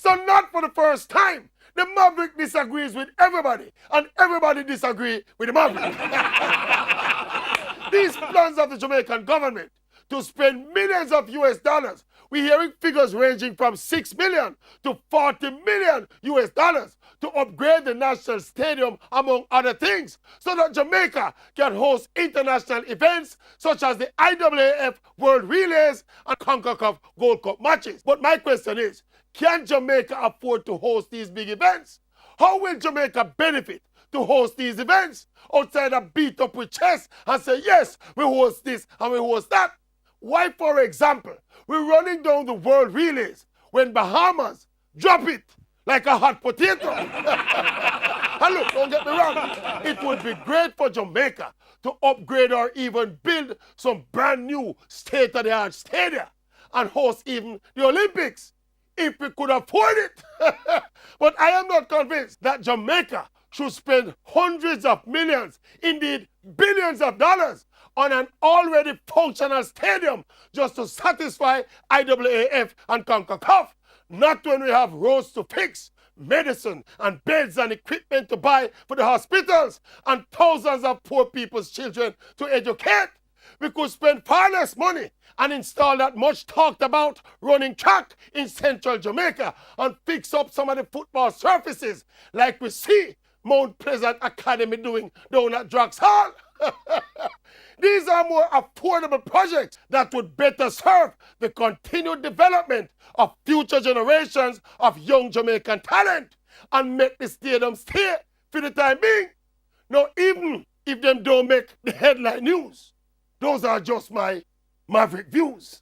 So not for the first time, the Maverick disagrees with everybody, and everybody disagrees with the Maverick. These plans of the Jamaican government to spend millions of US dollars, we're hearing figures ranging from 6 million to 40 million US dollars to upgrade the national stadium, among other things, so that Jamaica can host international events such as the IAAF World Relays and CONCACAF Gold Cup matches. But my question is, can Jamaica afford to host these big events? How will Jamaica benefit to host these events outside of beat up with chest and say, yes, we host this and we host that? Why, for example, we're running down the world relays when Bahamas drop it like a hot potato? And look, don't get me wrong, it would be great for Jamaica to upgrade or even build some brand new state-of-the-art stadia and host even the Olympics, if we could afford it. But I am not convinced that Jamaica should spend hundreds of millions, indeed billions of dollars, on an already functional stadium just to satisfy IAAF and CONCACAF. Not when we have roads to fix, medicine and beds and equipment to buy for the hospitals, and thousands of poor people's children to educate. We could spend far less money and install that much talked about running track in central Jamaica and fix up some of the football surfaces like we see Mount Pleasant Academy doing down at Drax Hall. These are more affordable projects that would better serve the continued development of future generations of young Jamaican talent and make the stadium stay for the time being. Now, even if them don't make the headline news, those are just my Maverick views.